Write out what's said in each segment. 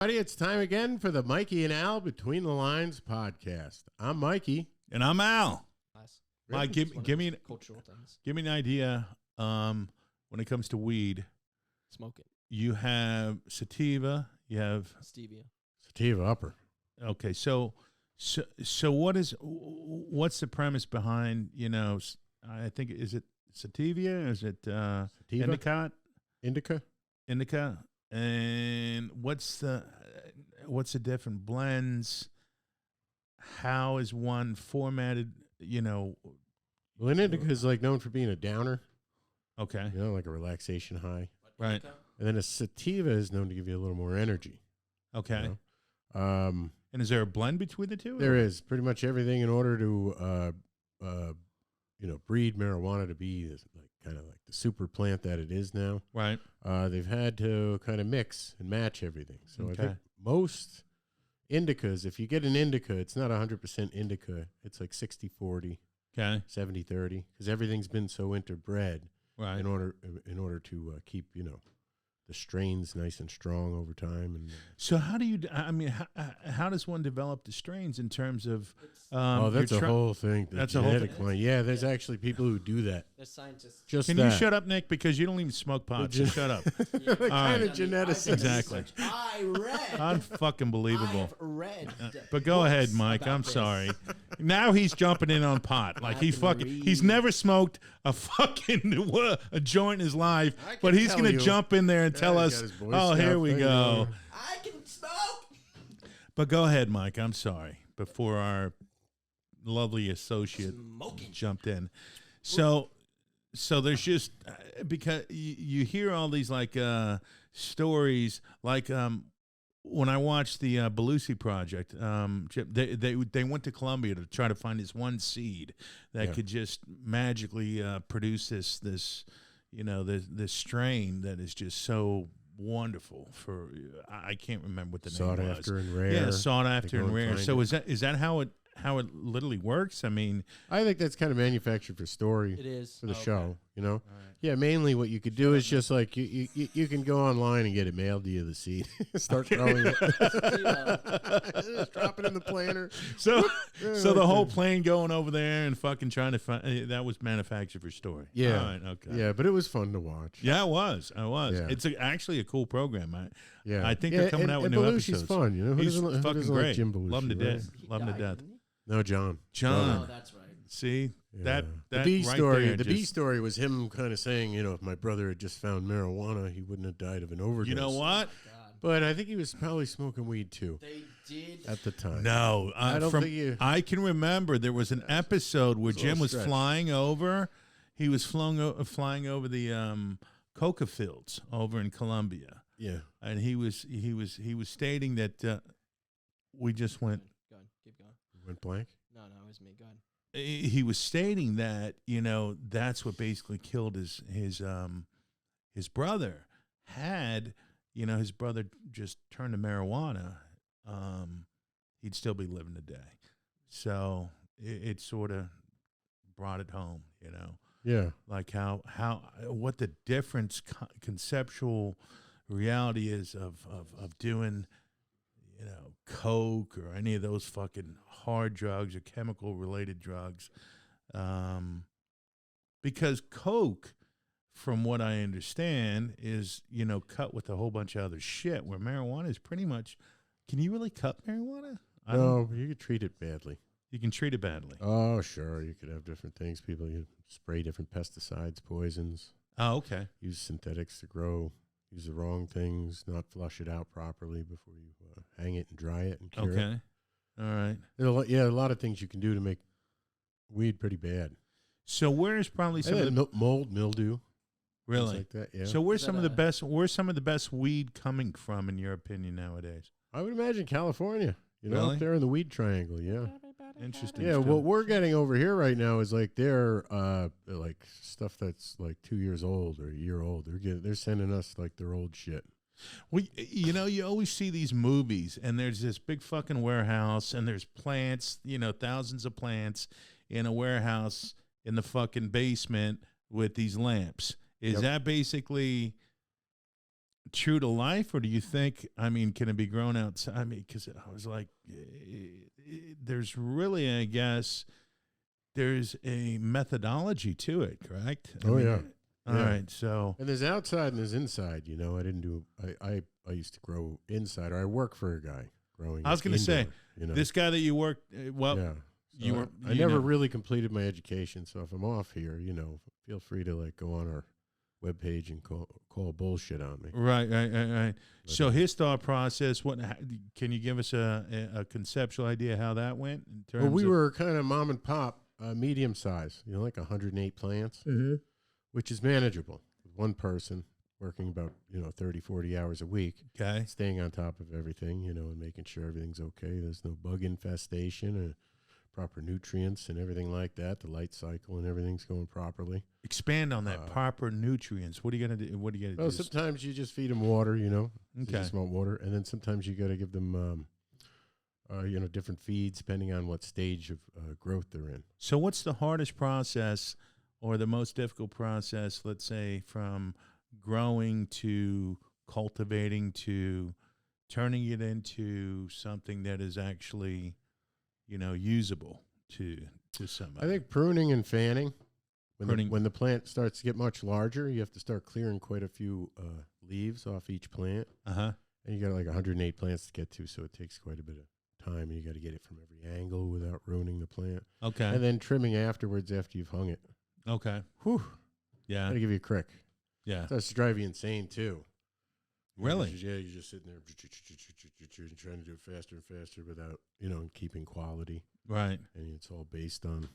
It's time again for the Mikey and Al Between the Lines podcast. I'm Mikey. And I'm Al. Nice. Mike, give me cultural things. Give me an idea. When it comes to weed, Smoke it. you have sativa. You have Stevia. Sativa upper. Okay, so what's the premise behind? I think is it sativa? Is it Sativa? indica? Indica. And what's the different blends? How is one formatted? Well, an indica is like known for being a downer. Okay. Like a relaxation high. Right. And then a sativa is known to give you a little more energy. Okay. And is there a blend between the two? There is pretty much everything in order to, breed marijuana to be kind of like the super plant that it is now. Right. They've had to kind of mix and match everything. So Okay. I think most indicas, if you get an indica, it's not 100% indica. It's like 60-40, Okay. 70-30, because everything's been so interbred Right. in order to keep, the strains nice and strong over time. And So how do you? I mean, how does one develop the strains in terms of? that's a whole thing. That's a whole thing. Yeah, there's actually people who do that. There's scientists. Just Can you shut up, Nick? Because you don't even smoke pot. So shut up. The kind of geneticists. Exactly. I read. Unfucking believable. I've read. But go ahead, Mike. about I'm this. sorry. Now he's jumping in on pot. Like he's never smoked a fucking a joint in his life, I can but he's tell gonna you. jump in there and tell he's us, got his Boy "Oh, Scout here we thing go." going. I can smoke. But go ahead, Mike. I'm sorry. Before our lovely associate Smoking. jumped in, so there's just because you hear all these stories like when I watched the Belushi project, they went to Colombia to try to find this one seed that could just magically produce this strain that is just so wonderful for I can't remember what the name was. Sought after and rare. Yeah, sought after go and and rare. find So it. is that how it literally works? I mean, I think that's kind of manufactured for story. It is For the Okay. show, All right. Yeah, mainly what you could do is just like you can go online and get it mailed to you, the seed. Start growing it. Just drop it in the planter. so the whole okay. plane going over there and fucking trying to find that was manufactured for story. Yeah. All right, okay. Yeah, but it was fun to watch. Yeah, it was. Yeah. It's actually a cool program. Yeah. I think they're coming out with new Belushi's episodes. fun, Who He's doesn't fucking like great. Jim Belushi? Love him to right? death. He Love him to died, death. didn't he? No, John. John. Oh, that's right. See Yeah. that the B right story. there The B just- story was him kind of saying, if my brother had just found marijuana, he wouldn't have died of an overdose. You know what? God. But I think he was probably smoking weed too They did. at the time. No, I don't think you. I can remember there was an episode where It's a little Jim was stretch. flying over. He was flying over the coca fields over in Colombia, Yeah. and he was stating that we just went. Go on. Keep going. Went blank. No, it was me. Go ahead. He was stating that that's what basically killed his brother. Had his brother just turned to marijuana, he'd still be living today. So it sort of brought it home, Yeah. like what the difference conceptual reality is of doing coke or any of those fucking hard drugs or chemical related drugs, because coke, from what I understand, is cut with a whole bunch of other shit, where marijuana is pretty much, can you really cut marijuana? No, you could treat it badly. You can treat it badly. Oh, sure. You could have different things. People you spray different pesticides, poisons, Oh, okay. use synthetics to grow, use the wrong things, not flush it out properly before you hang it and dry it and cure it. Okay. All right. There are a lot of things you can do to make weed pretty bad. So where's probably some of the Mold, mildew, things really? like that. Yeah. So where's Is some that of the best? Where's some of the best weed coming from, in your opinion, nowadays? I would imagine California. Really? Up there in the weed triangle. Yeah. Interesting. Yeah. stuff. What we're getting over here right now is like they're like stuff that's like 2 years old or a year old. They're sending us like their old shit. Well, you always see these movies, and there's this big fucking warehouse, and there's plants, thousands of plants in a warehouse in the fucking basement with these lamps. Is Yep. that basically true to life, or do you think? I mean, can it be grown outside? I mean, because I was like, there's really, I guess, there's a methodology to it, correct? Oh, yeah. All Yeah. right, so And there's outside and there's inside. You know, I didn't do. I used to grow inside, or I work for a guy growing. I was going to say, indoor, you know, this guy that you worked, well, yeah. you were. I never really completed my education, so if I'm off here, you know, feel free to like go on our webpage and call bullshit on me. Right. But, So his thought process. Can you give us a conceptual idea how that went? In terms well, we of, were kind of mom and pop, medium size. You know, like 108 plants, which is manageable. One person working about 30, 40 hours a week, okay. staying on top of everything, you know, and making sure everything's okay. There's no bug infestation or proper nutrients and everything like that. The light cycle and everything's going properly. Expand on that. Proper nutrients. What are you gonna do? What are you gonna Well, do? sometimes you just feed them water, you know. Okay. They just want water, and then sometimes you got to give them, different feeds depending on what stage of growth they're in. So what's the hardest process or the most difficult process, let's say, from growing to cultivating to turning it into something that is actually, usable to somebody? I think pruning and fanning. Pruning. When the plant starts to get much larger, you have to start clearing quite a few leaves off each plant. Uh-huh. And you got like 108 plants to get to, so it takes quite a bit of time, and you got to get it from every angle without ruining the plant. Okay. And then trimming afterwards after you've hung it. Okay. Whew. Yeah. Got to give you a crick. Yeah. Starts to drive you insane too. Really? You're just sitting there trying to do it faster and faster without, keeping quality. Right. And it's all based on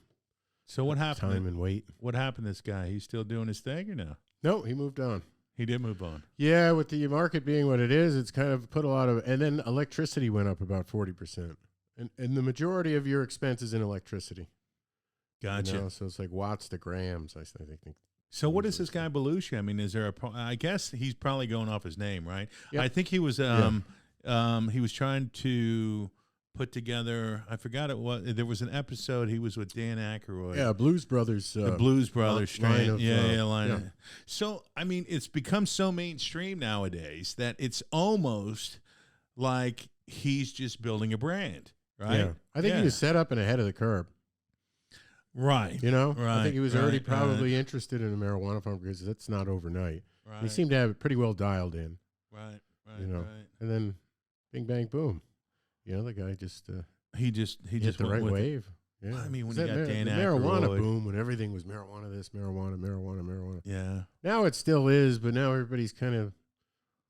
So what happened? time and weight. What happened to this guy? He's still doing his thing or no? No, he moved on. He did move on. Yeah, with the market being what it is, it's kind of put a lot of, and then electricity went up about 40%. And the majority of your expense is in electricity. Gotcha. So it's like watts to grams, I think. So what is this guy Belushi? I mean, is there I guess he's probably going off his name, right? Yep. I think he was he was trying to put together, I forgot it was, there was an episode he was with Dan Aykroyd. Yeah, Blues Brothers. The Blues Brothers line strain. of, Line. yeah. Of- So, I mean, it's become so mainstream nowadays that it's almost like he's just building a brand, right? Yeah. I think he was set up and ahead of the curve. Right. I think he was already right, probably interested in a marijuana farm because that's not overnight. Right. He seemed to have it pretty well dialed in. Right. Right. And then bing, bang, boom. The guy just He just hit the went right with it. wave. Yeah. I mean, when Is you that got Dan the marijuana Aykroyd. boom, when everything was marijuana this, marijuana. Yeah. Now it still is, but now everybody's kind of,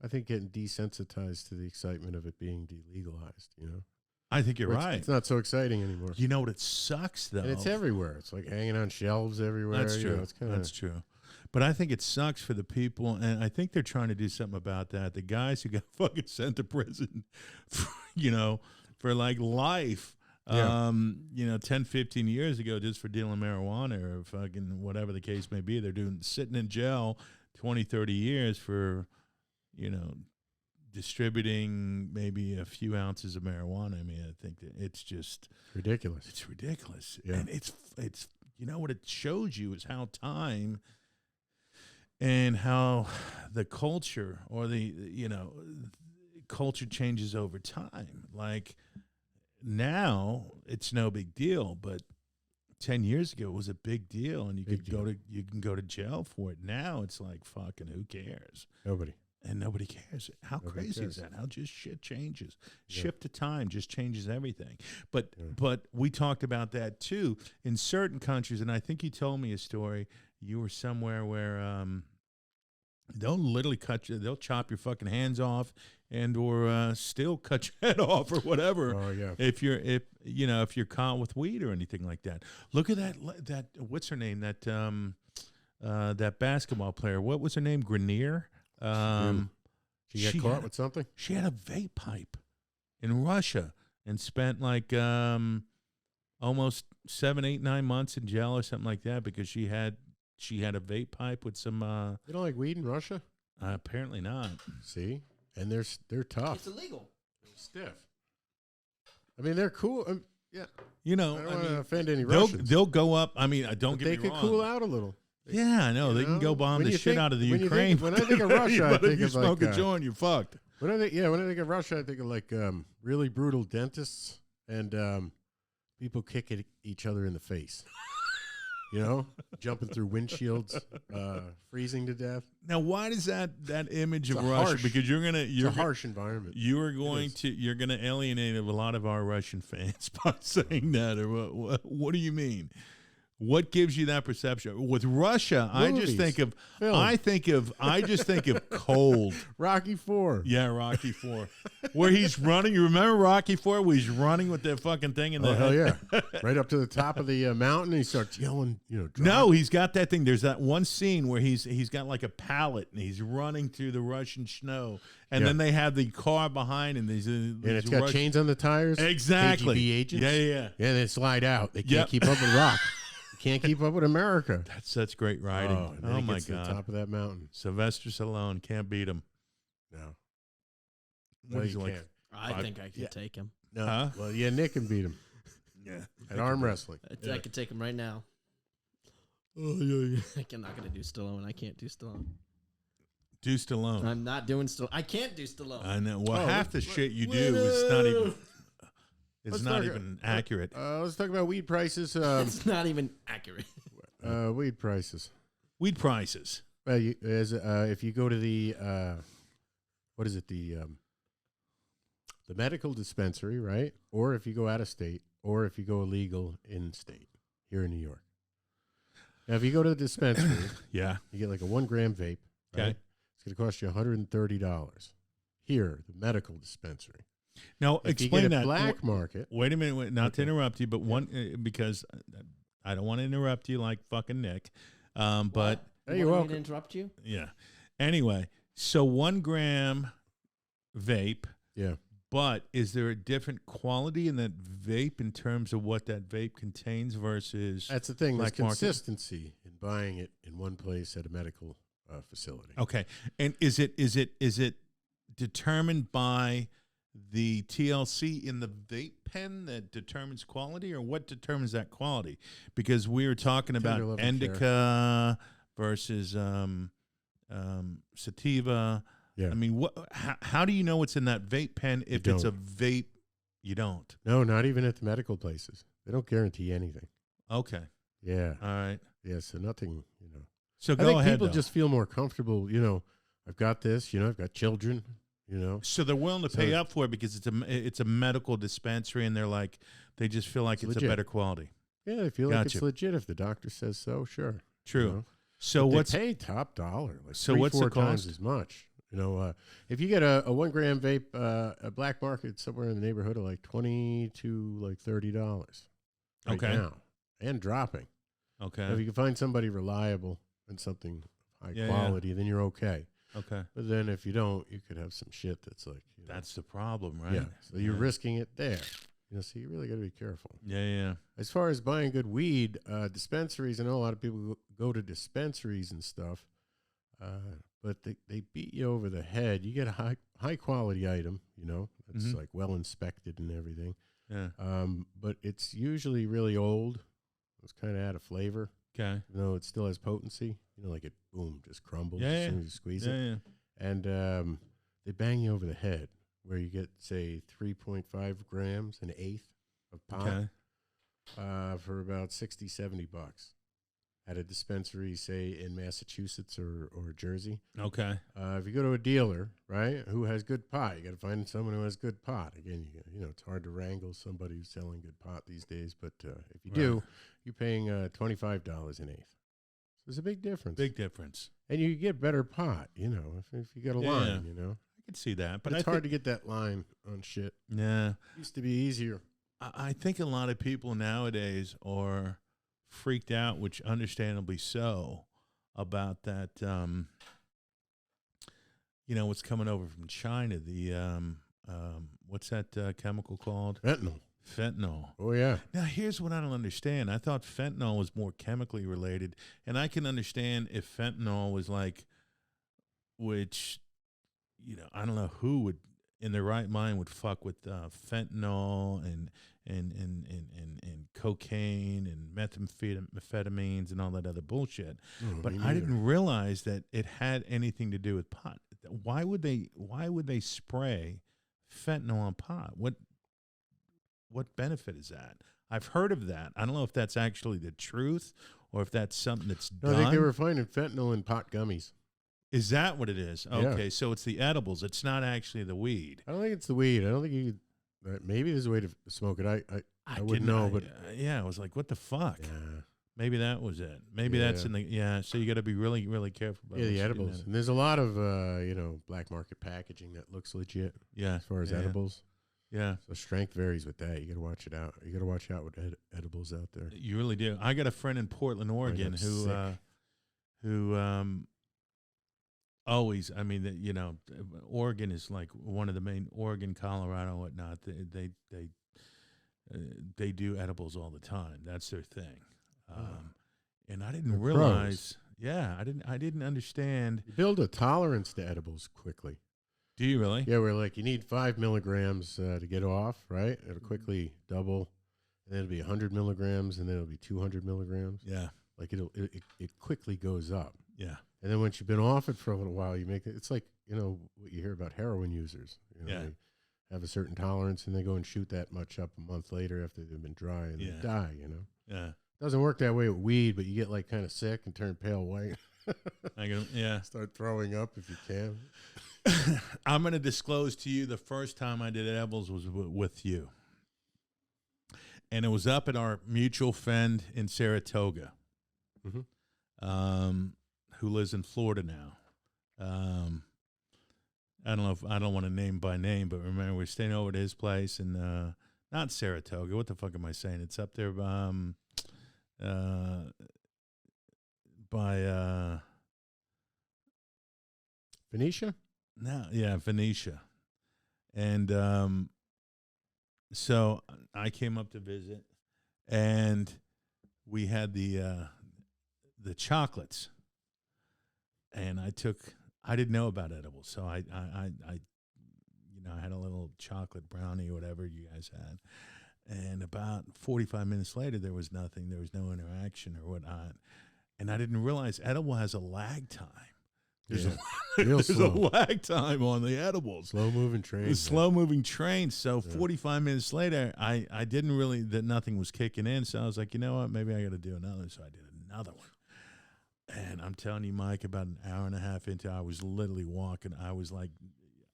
I think, getting desensitized to the excitement of it being delegalized, I think you're Where right. It's not so exciting anymore. You know what? It sucks, though. And it's everywhere. It's like hanging on shelves everywhere. That's true. It's kinda, That's true. But I think it sucks for the people, and I think they're trying to do something about that. The guys who got fucking sent to prison, for like life, Yeah. 10, 15 years ago just for dealing marijuana or fucking whatever the case may be. They're sitting in jail 20, 30 years for, distributing maybe a few ounces of marijuana. I mean, I think that it's just ridiculous. It's ridiculous. Yeah. And it's what it shows you is how time and how the culture or the culture changes over time. Like now it's no big deal, but 10 years ago it was a big deal, and you can go to jail for it. Now it's like, fucking who cares? Nobody cares. How crazy is that? How just shit changes. Yeah. Shift to time just changes everything. But we talked about that too in certain countries, and I think you told me a story. You were somewhere where they'll literally they'll chop your fucking hands off and or still cut your head off or whatever. Oh yeah. If you're caught with weed or anything like that. Look at that what's her name? That basketball player. What was her name? Grenier. She got caught with something? She had a vape pipe in Russia and spent like almost 7, 8, 9 months in jail or something like that because she had a vape pipe with some. You don't like weed in Russia? Apparently not. See, and they're tough. It's illegal. They're stiff. I mean, they're cool. Yeah. I I don't want to offend any they'll Russians. go up. I mean, don't but get they me could wrong. cool out a little. Yeah, I know. You They can go know? bomb When the you shit think- out of the when you Ukraine. think- when I think of Russia, I But if think you of smoke like, a joint, you're fucked. when I think of Russia, I think of like really brutal dentists and people kicking each other in the face. You know, jumping through windshields, freezing to death. Now, why does that image It's of a Russia? harsh- Because you're It's a harsh environment. you are going is. you're gonna alienate a lot of our Russian fans by saying that. Or what do you mean? What gives you that perception? With Russia, I just Movies, think of film. I just think of cold. Rocky IV. Yeah, Rocky IV, where he's running. You remember Rocky IV, where he's running with that fucking thing in the Oh hell yeah! Right up to the top of the mountain, he starts yelling. You know, drive. No, he's got that thing. There's that one scene where he's got like a pallet and he's running through the Russian snow, and Yeah. then they have the car behind him. and it's got chains on the tires. Exactly. KGB agents. Yeah. Yeah, they slide out. They can't Yep. keep up with rock. They can't keep up with America. That's such great writing. and then Oh he my gets to the god, top of that mountain. Sylvester Stallone can't beat him. No, What no, is you it, like can't. I think I could take him. No, Huh? well, yeah, Nick can beat him Yeah. at arm wrestling. I could take him right now. Oh yeah. I'm not gonna do Stallone. I can't do Stallone. Do Stallone. I'm not doing Stallone. I can't do Stallone. I know. Well, Oh, half the let- shit you do is not even. It's Let's not talk- even accurate. Let's talk about weed prices. It's not even accurate. Weed prices. Weed prices. Well, if you go to the what is it, the medical dispensary, right? Or if you go out of state, or if you go illegal in state here in New York. Now, if you go to the dispensary, Yeah. you get like a 1 gram vape. Right? Okay. It's going to cost you $130. Here, the medical dispensary. Now If you explain get a that. black market, Wait a minute, not to Okay. interrupt you, but one because I don't want to interrupt you like fucking Nick. But Hey, You you're want me welcome. to interrupt you? yeah. Anyway, so 1 gram vape, yeah, but is there a different quality in that vape in terms of what that vape contains versus? that's the thing. There's Black market. consistency in buying it in one place at a medical facility. Okay, and is it determined by the TLC in the vape pen that determines quality, or what determines that quality? Because we were talking about Tender love and care. indica versus sativa. Yeah. I mean, how do you know what's in that vape pen if it's a don't. vape? You don't. No, not even at the medical places. They don't guarantee anything. Okay. Yeah. All right. Yeah. So nothing, you know. So I go think ahead. people though. just feel more comfortable, you know, I've got this, you know, I've got children, you know. So they're willing to So- pay up for it because it's a medical dispensary, and they just feel like It's it's a legit. better quality. Yeah, they feel like Gotcha. it's legit if the doctor says so, sure. True. You know? So But what's they pay top dollar, like So 3, what's the 4 times cost? as much. You know, if you get a 1 gram vape, a black market somewhere in the neighborhood of like $20 to like $30 right Okay. now, and dropping. okay? If you can find somebody reliable and something high Yeah, yeah. quality, then you're okay. Okay. But then if you don't, you could have some shit that's like, you know, That's the problem, right? yeah. So you're Yeah. risking it there. You know, so you really got to be careful. Yeah. As far as buying good weed, dispensaries, I know a lot of people go to dispensaries and stuff, but they beat you over the head. You get a high quality item, you know, it's Mhm. like well inspected and everything. Yeah. But it's usually really old. It's kind of out of flavor. Okay. You know, it still has potency. You know, like it, boom, just crumbles Yeah, as yeah. soon as you squeeze it. Yeah. And they bang you over the head where you get, say, 3.5 grams, an eighth of pot Okay. for about $60-$70 at a dispensary, say, in Massachusetts or Jersey. Okay. If you go to a dealer, right, who has good pot, you got to find someone who has good pot. Again, you know, it's hard to wrangle somebody who's selling good pot these days, but if you do, you're paying $25 an eighth. So there's a big difference. Big difference. And you get better pot, you know, if you got a Yeah. line, you know. I can see that, But but it's hard to get that line on shit. Yeah. It used to be easier. I think a lot of people nowadays are freaked out, which understandably so, about that. What's coming over from China? The what's that chemical called? Fentanyl. Fentanyl. Oh, yeah. Now, here's what I don't understand. I thought fentanyl was more chemically related, and I can understand if fentanyl was like, which, I don't know who would in their right mind would fuck with fentanyl and cocaine and methamphetamines and all that other bullshit. But I didn't realize that it had anything to do with pot. Why would they spray fentanyl on pot? What benefit is that? I've heard of that. I don't know if that's actually the truth or if that's something that's done. I think they were finding fentanyl in pot gummies. Is that what it is? Okay, so it's the edibles. It's not actually the weed. I don't think it's the weed. I don't think you. Maybe there's a way to smoke it. I wouldn't know, but yeah, I was like, what the fuck? yeah. Maybe that was it. Maybe that's in the so you got to be really, really careful about the edibles. And there's a lot of black market packaging that looks legit. Yeah, as far as edibles. Yeah. So strength varies with that. You got to watch it out. You got to watch out with edibles out there. You really do. I got a friend in Portland, Oregon, who always. I mean, Oregon is like one of the main. Oregon, Colorado, whatnot. They do edibles all the time. That's their thing. And I didn't realize. Yeah, I didn't understand. You build a tolerance to edibles quickly. Do you really? Yeah, we're like, you need 5 milligrams to get off, right? It'll quickly double, and then it'll be 100 milligrams, and then it'll be 200 milligrams. Yeah. Like it quickly goes up. Yeah. And then once you've been off it for a little while, you make it. It's like, what you hear about heroin users. Yeah. They have a certain tolerance, and they go and shoot that much up a month later after they've been dry, and they die, Yeah. Doesn't work that way with weed, but you get like kind of sick and turn pale white. Start throwing up if you can. I'm going to disclose to you the first time I did edibles was with you. And it was up at our mutual friend in Saratoga, who lives in Florida now. I don't want to name by name, but remember, we're staying over at his place in not Saratoga. What the fuck am I saying? It's up there by Phoenicia? No, yeah, Venetia. And so I came up to visit, and we had the chocolates, and I didn't know about edibles, so I had a little chocolate brownie or whatever you guys had, and about 45 minutes later there was nothing, there was no interaction or whatnot, and I didn't realize edible has a lag time. There's a lag time on the edibles. Slow-moving train. The slow-moving train. So 45 minutes later, I didn't really, that nothing was kicking in. So I was like, you know what, maybe I got to do another. So I did another one. And I'm telling you, Mike, about an hour and a half into, I was literally walking. I was like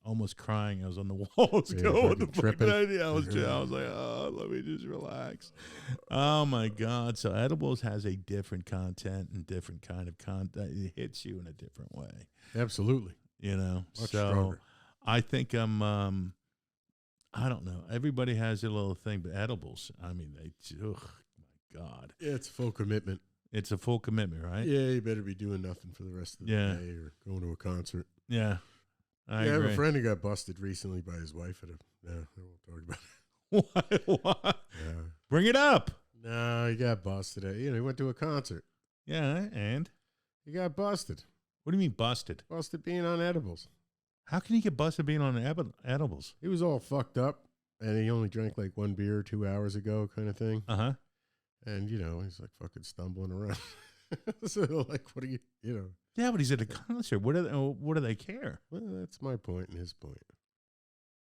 almost crying. I was on the walls going, what the fuck did I do? I was like, oh, let me just relax. Oh, my God. So edibles has a different content and different kind of content. It hits you in a different way. Absolutely. Much so stronger. I think I don't know. Everybody has their little thing, but edibles, I mean, my God. Yeah, it's full commitment. It's a full commitment, right? Yeah, you better be doing nothing for the rest of the day or going to a concert. Yeah. I have a friend who got busted recently by his wife I won't talk about it. What? Yeah. Bring it up. No, he got busted. He went to a concert. Yeah, and? He got busted. What do you mean busted? Busted being on edibles. How can he get busted being on edibles? He was all fucked up, and he only drank like 1 beer 2 hours ago kind of thing. Uh-huh. And, he's like fucking stumbling around. So, like, what do you. Yeah, but he's at a concert. What do they care? Well, that's my point and his point.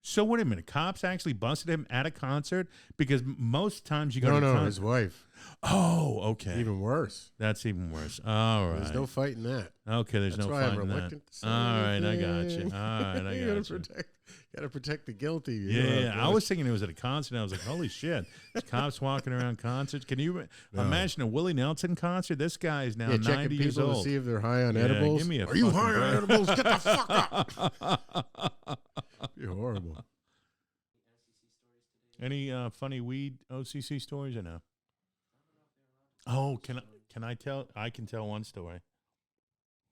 So wait a minute. Cops actually busted him at a concert? Because most times you go to a concert. No, his wife. Oh, okay. Even worse. That's even worse. All right. There's no fighting that. Okay, there's no fighting that. All right, I got you. All right, I got you. Got to protect the guilty. Yeah. I was thinking it was at a concert. And I was like, holy shit. There's cops walking around concerts. Can you imagine a Willie Nelson concert? This guy is now 90 years old. To see if they're high on edibles. Give me Are you high on edibles? Get the fuck up. You're horrible. Any funny weed OCC stories or no? Oh, can I tell? I can tell one story.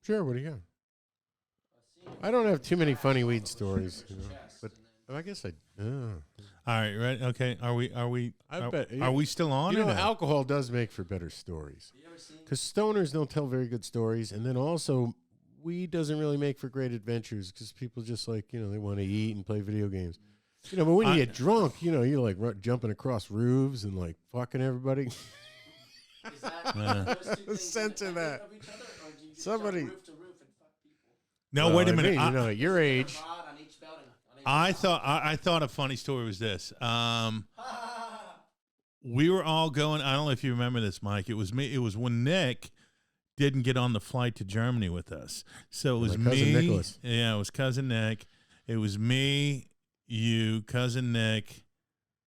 Sure. What do you got? I don't have too many funny weed stories, but I guess I. All right, right, okay. Are we still on? Alcohol does make for better stories because stoners don't tell very good stories, and then also weed doesn't really make for great adventures because people just like, they want to eat and play video games. But when you get drunk, you're like jumping across roofs and like fucking everybody. Is that those two things Censor that. of each other, or do you just Somebody- jump roof to roof and fuck people? No, wait a minute. At your age. Rod on each building, on each I building. thought a funny story was this. We were all going. I don't know if you remember this, Mike. It was me. It was when Nick didn't get on the flight to Germany with us. So it was My cousin me. Nicholas. Yeah, it was cousin Nick. It was me, you, cousin Nick,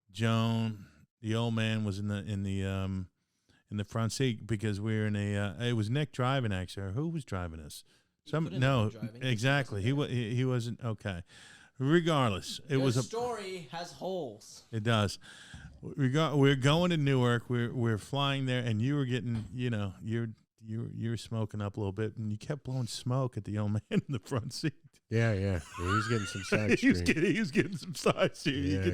Joan. The old man was in the front seat because we were in a. It was Nick driving actually. Who was driving us? couldn't No, have been driving. exactly. He wasn't okay. Regardless, it Your was a. story has holes. It does. We're going to Newark. We're flying there, and you were getting, you're smoking up a little bit, and you kept blowing smoke at the old man in the front seat. Yeah. He was getting some side he stream. was getting some side stream. Yeah,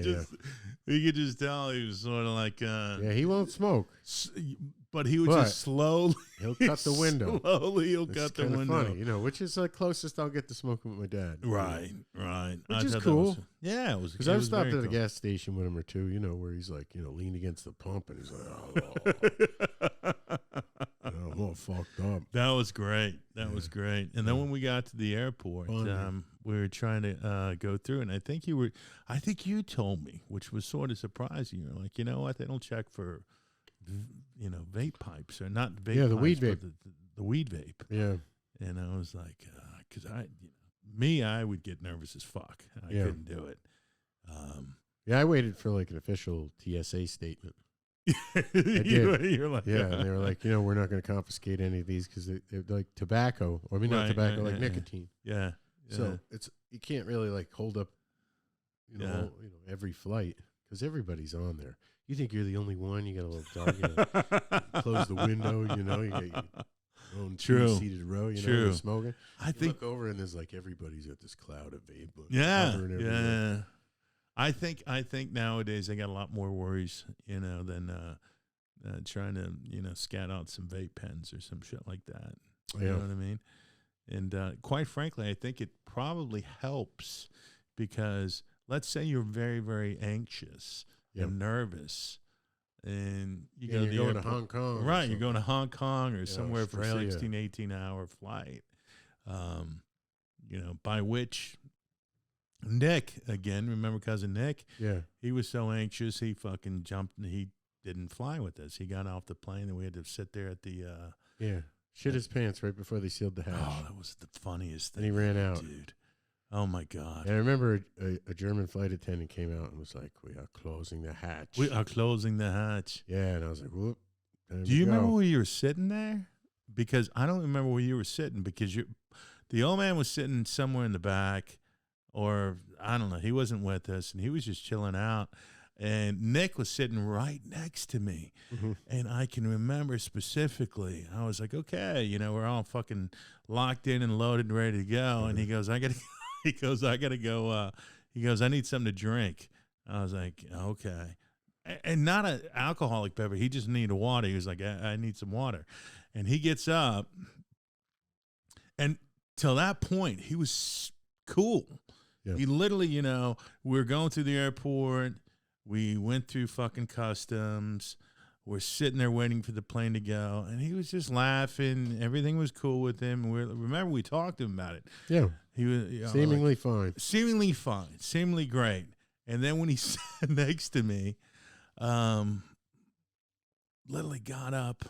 You could just tell he was sort of like. Yeah, he won't smoke. But he would just slowly. He'll cut the window. Slowly, he'll It's cut the kinda window. funny, which is the closest I'll get to smoking with my dad. Right. Which is thought that cool. was- yeah, it was. Because it I've was stopped very at a cool. gas station with him or two, where he's like, leaned against the pump and he's like, I'm all fucked up. That was great. That was great. And then when we got to the airport, we were trying to go through, and I think you told me, which was sort of surprising. You were like, you know what? They don't check for, vape pipes or not vape. Yeah, the pipes, weed but vape. The weed vape. Yeah. And I was like, because I would get nervous as fuck. I couldn't do it. Yeah, I waited for like an official TSA statement. You're like, Yeah, and they were like, we're not going to confiscate any of these because they're like tobacco, or not Right, tobacco, right, like right, nicotine. yeah. So you can't really like hold up, every flight because everybody's on there. You think you're the only one? You got a little dark. Close the window. You got your own True. seated row. True. Smoking. I You think. look over and there's like everybody's got this cloud of vape. Yeah. hovering everywhere. I think nowadays they got a lot more worries, than trying to scat out some vape pens or some shit like that. You know what I mean? And quite frankly, I think it probably helps because let's say you're very, very anxious and nervous, and you go to the going airport. to Hong Kong. Right, you're going to Hong Kong or Yeah, somewhere for Australia. 16, 18-hour flight. By which Nick, again, remember cousin Nick? Yeah. He was so anxious, he fucking jumped and he didn't fly with us. He got off the plane and we had to sit there at the Yeah. Shit his pants right before they sealed the hatch. oh, that was the funniest thing. And he ran out. Dude. Oh my God. And I remember a German flight attendant came out and was like, "We are closing the hatch." We are closing the hatch. Yeah, and I was like, "Whoop." Do you remember where you were sitting there? Because I don't remember where you were sitting because the old man was sitting somewhere in the back, or I don't know. He wasn't with us, and he was just chilling out. And Nick was sitting right next to me, and I can remember specifically. I was like, "Okay, we're all fucking locked in and loaded and ready to go." And he goes, "I gotta," he goes, "I gotta go." He goes, "I need something to drink." I was like, "Okay." And not an alcoholic beverage. He just needed water. He was like, I need some water. And he gets up. And till that point, he was cool. Yeah. He literally, we were going through the airport. We went through fucking customs. We're sitting there waiting for the plane to go. And he was just laughing. Everything was cool with him. Remember, we talked to him about it. Yeah. He was Seemingly fine. Seemingly fine. Seemingly great. And then when he sat next to me, literally got up,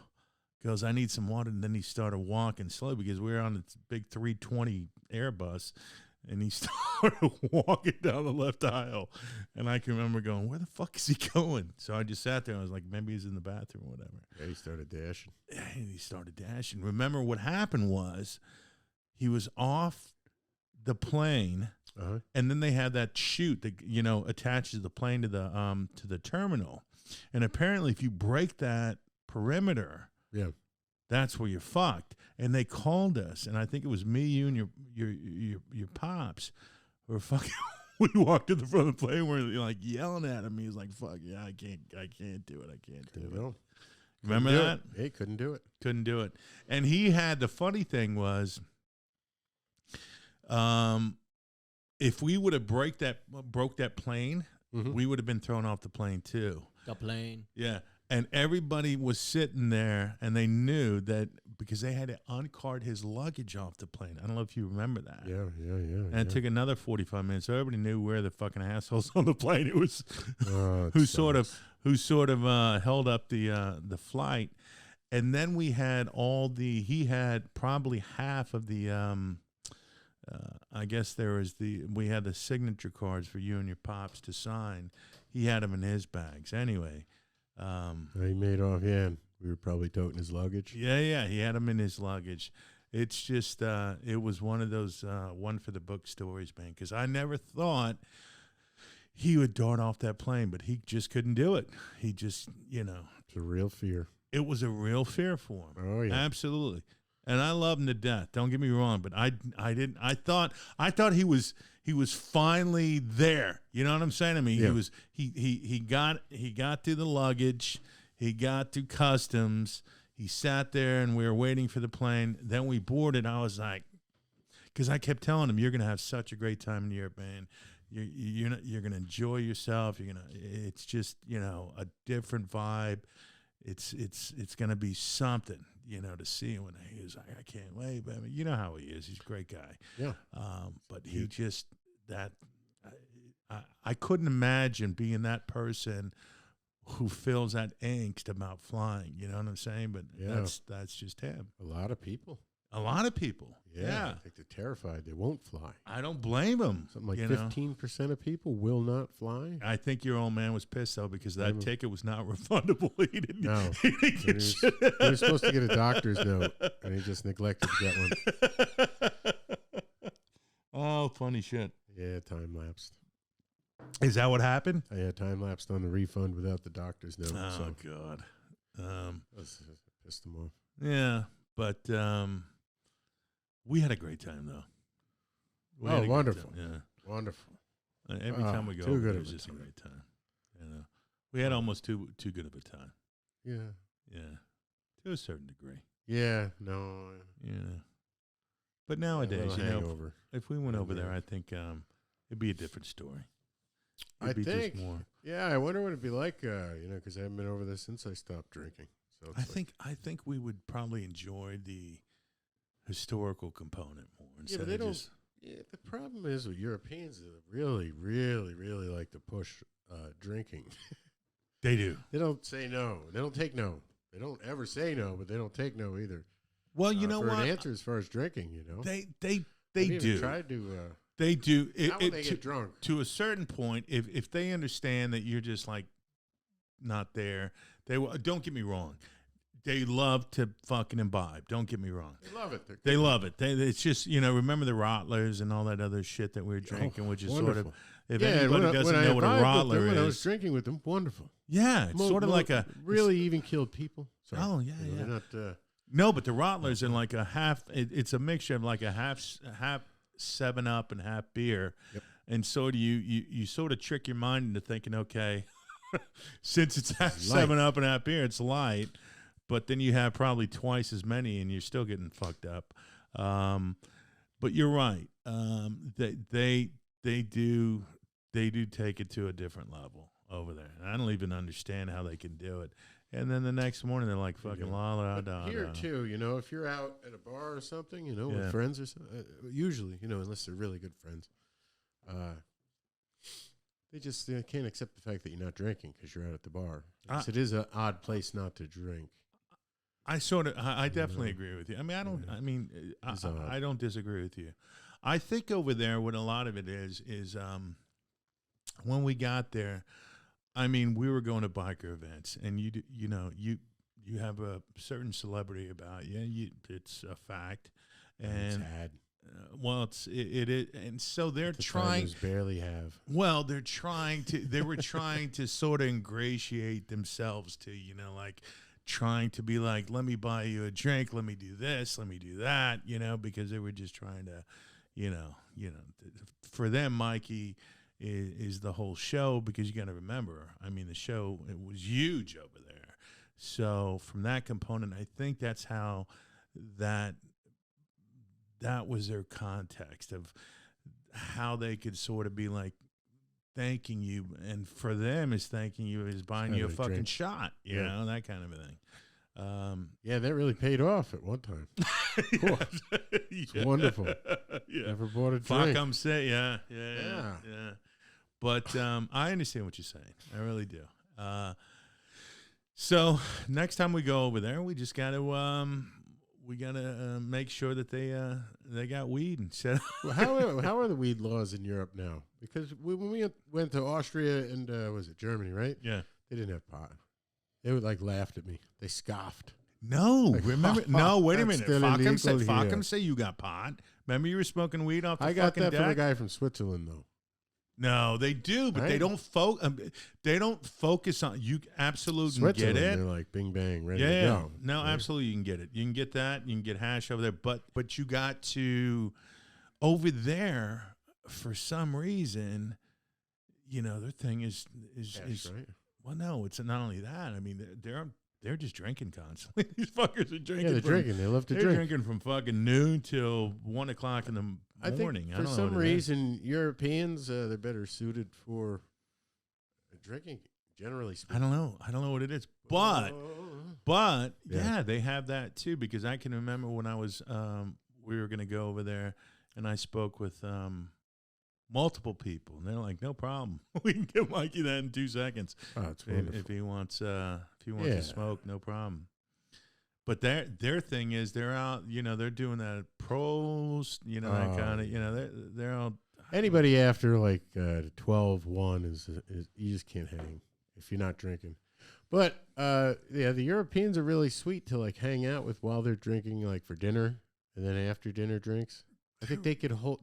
goes, "I need some water," and then he started walking slow because we were on this big 320 Airbus, and he started walking down the left aisle, and I can remember going, "Where the fuck is he going?" So I just sat there, and I was like, maybe he's in the bathroom or whatever. Yeah, he started dashing. And he started dashing. Remember what happened was he was off the plane. And then they had that chute that attaches the plane to the terminal, and apparently if you break that perimeter, that's where you're fucked. And they called us, and I think it was me, you, and your pops, who were fucking. We walked to the front of the plane, we're like yelling at him. He was like, "Fuck yeah, I can't do it. I can't do it." Remember that? Hey, couldn't do it. Couldn't do it. And he had the funny thing was. If we would have broke that plane, Mhm. we would have been thrown off the plane too. The plane. Yeah. And everybody was sitting there, and they knew that because they had to uncart his luggage off the plane. I don't know if you remember that. Yeah. And it took another 45 minutes. So everybody knew where the fucking assholes on the plane. It was Oh, it who sort sucks. of held up the flight. And then we had he had probably half of the I guess we had the signature cards for you and your pops to sign. He had them in his bags anyway. He made off. Yeah, we were probably toting his luggage. Yeah, he had them in his luggage. It's just, it was one of those one for the book stories, man, because I never thought he would dart off that plane, but he just couldn't do it. He just, It's a real fear. it was a real fear for him. Oh yeah. Absolutely. And I love him to death. Don't get me wrong, but I didn't. I thought he was finally there. You know what I'm saying? I mean, Yeah. he got through the luggage. He got through customs. He sat there, and we were waiting for the plane. Then we boarded. I was like, because I kept telling him, "You're gonna have such a great time in Europe, man. You're gonna enjoy yourself. It's just a different vibe. It's gonna be something." To see him, when he was like, I can't wait. But I mean, you know how he is. He's a great guy. Yeah. But he just I couldn't imagine being that person who feels that angst about flying. You know what I'm saying? But Yeah. that's just him. A lot of people. A lot of people. Yeah. I think they're terrified. They won't fly. I don't blame him. Something like 15% of people will not fly. I think your old man was pissed though because that Blame him. ticket was not refundable. He didn't. No. He didn't He get was, shit. he was supposed to get a doctor's note, and he just neglected to get one. Oh, funny shit. Yeah, time lapsed. Is that what happened? I had time lapsed on the refund without the doctor's note. Oh So God. pissed him off. Yeah, but we had a great time though. We had a great wonderful. time, Wonderful. yeah. Every time we go, too over good there, of it's a just a time. great time. We had almost too good of a time. Yeah. Yeah, to a certain degree. Yeah. No. But nowadays, a little hangover. if we went over there, Yeah. I think it'd be a different story. I It'd be think. just more. Yeah, I wonder what it'd be like. Because I haven't been over there since I stopped drinking. So it's I think we would probably enjoy the historical component more. Yeah, Instead but they of don't. just, Yeah, the problem is with Europeans, they really, really, really like to push drinking. they do. They don't say no. They don't take no. They don't ever say no, but they don't take no either. Well, you know for what? an answer as far as drinking, They I've even do. Tried to. They do. Not when they get drunk. To a certain point, if they understand that you're just like not there, they will. Don't get me wrong. They love to fucking imbibe. Don't get me wrong. They love it. They love it. It's just, remember the Rottlers and all that other shit that we were drinking, which is sort of, wonderful. if Yeah, and anybody when doesn't I know what a imbibed with them, Rottler when I was is, drinking with them, wonderful. yeah, it's sort of like a really even killed people. Sorry. Oh, yeah, You know, yeah. They're not. No, but the Rottlers are like a half. It's a mixture of like a half 7-Up and half beer, Yep. and so do you sort of trick your mind into thinking, okay, since it's half It's light. 7-Up and half beer, it's light, but then you have probably twice as many, and you're still getting fucked up. But you're right. They do take it to a different level over there. And I don't even understand how they can do it. And then the next morning they're like fucking la la But da. here too, if you're out at a bar or something, Yeah. with friends or something, usually, unless they're really good friends, they just can't accept the fact that you're not drinking because you're out at the bar. It is an odd place not to drink. I definitely agree with you. I mean, I don't disagree with you. I think over there, what a lot of it is when we got there, I mean, we were going to biker events, and you have a certain celebrity about you. It's a fact, It's and had. it is, and so they're The trying. timers barely have. Well, they were trying to sort of ingratiate themselves to, like trying to be like, let me buy you a drink, let me do this, let me do that, because they were just trying to, for them, Mikey is the whole show, because you got to remember, I mean, the show, it was huge over there. So from that component, I think that's how that that was their context of how they could sort of be like thanking you, and for them is thanking you is buying you a fucking drink. shot, you know, that kind of a thing. Yeah, that really paid off at one time. Cool. It's wonderful. Yeah. Never bought a Fuck, drink. I'm saying, yeah. But I understand what you're saying. I really do. So next time we go over there, we just got to make sure that they got weed and set. Well, how are the weed laws in Europe now? Because when we went to Austria and was it Germany, right? Yeah. They didn't have pot. They would like laughed at me. They scoffed. No, Like, remember? No, wait a that's minute. still Fuck illegal him say you got pot. Remember you were smoking weed off the I got fucking that deck? from a guy from Switzerland, though. No, they do, but they Right? don't they don't focus on you. Absolutely get Switzerland, it. they're like bing bang, ready Yeah, to go. no, right? absolutely, you can get it. You can get that. You can get hash over there, but you got to over there for some reason. You know, their thing is Cash, right? well, no, it's not only that. I mean, they're just drinking constantly. These fuckers are drinking. Yeah, they're from, drinking. They love to They're drink. drinking from fucking noon till 1 o'clock in the I morning. think I for don't know some what it is. reason, Europeans they're better suited for drinking. Generally speaking, I don't know what it is, but yeah, they have that too. Because I can remember when I was we were going to go over there, and I spoke with multiple people, and they're like, "No problem, we can give Mikey that in 2 seconds if he wants to smoke, no problem." But their thing is they're out, you know, they're doing that pros, you know, that kind of, you know, they're all. Anybody after like 12, 1 is you just can't hang if you're not drinking. But yeah, the Europeans are really sweet to like hang out with while they're drinking, like for dinner and then after dinner drinks. I think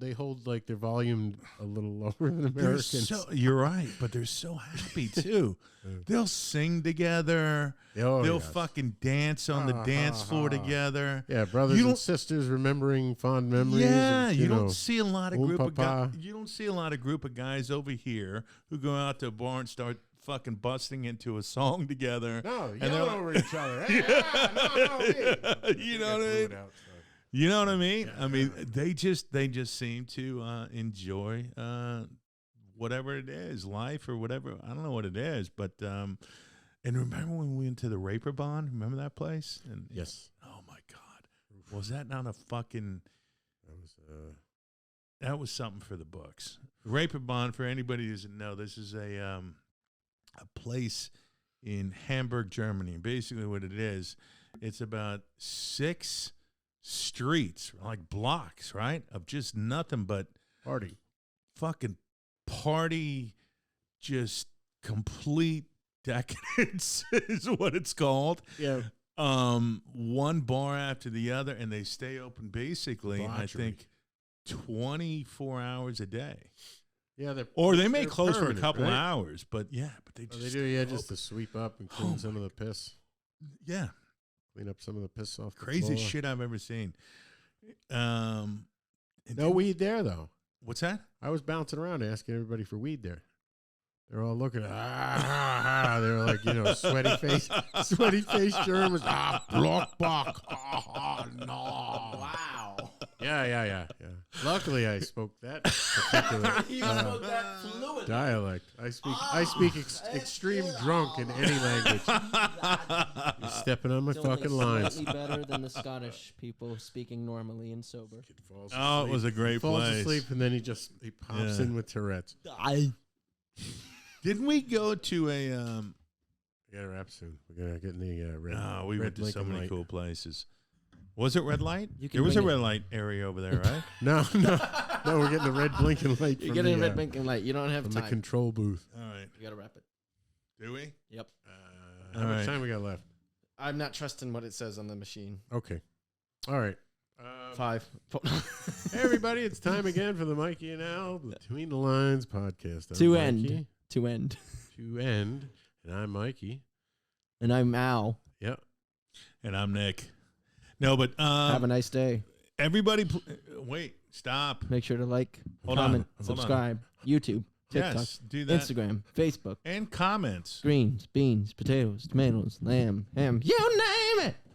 they hold like their volume a little lower than Americans. You're right, but they're so happy too. They'll sing together. They'll fucking dance on the dance floor together. Yeah, brothers and sisters remembering fond memories. Yeah, of, you don't see a lot of oom group of guys. papa. You don't see a lot of group of guys over here who go out to a bar and start fucking busting into a song together. No, and yelling they're over each other. Hey, You know what I mean? You know what I mean? I mean, they just seem to enjoy whatever it is, life or whatever. I don't know what it is, but and remember when we went to the Raperbahn? Remember that place? And Yes. oh my God, was that not a fucking? That was something for the books. Raperbahn, for anybody who doesn't know, this is a place in Hamburg, Germany. Basically, what it is, it's about 6 streets, like blocks, right, of just nothing but fucking party, just complete decadence is what it's called. Yeah. One bar after the other, and they stay open basically, I think, 24 hours a day. Yeah, or they may close for a couple right? hours, but yeah, but they just they do, yeah, just to sweep up and clean some of the piss. Yeah. Clean up some of the piss off the Crazy floor. shit I've ever seen. No weed there, though. What's that? I was bouncing around asking everybody for weed there. They're all looking at, they were like, you know, sweaty face Germans. Block. No. Wow. Yeah. Luckily, I spoke that particular You spoke that fluent. dialect. I speak extreme drunk in any language. You're stepping on my It's only fucking lines. slightly better than the Scottish people speaking normally and sober. Oh, it was a great Falls place. asleep and then he pops in with Tourette's. Didn't we go to a? We gotta wrap soon. We're gonna get in the red. No, we red went to so Lincoln many light. cool places. Was it red light? You can There was a bring it. red light area over there, right? No, we're getting the red blinking light. You're from getting the, a red blinking light. You don't have from time. the control booth. All right. You gotta wrap it. Do we? Yep. How much time we got left? I'm not trusting what it says on the machine. Okay. All right. 5. Hey everybody, it's time again for the Mikey and Al Between the Lines podcast. I'm To Mikey. end. To end. To end. And I'm Mikey. And I'm Al. Yep. And I'm Nick. No, but Have a nice day. everybody, wait, stop. Make sure to like, Hold on, comment, hold on. subscribe. YouTube, TikTok, Yes, do that. Instagram, Facebook, And comments. greens, beans, potatoes, tomatoes, lamb, ham. You name it.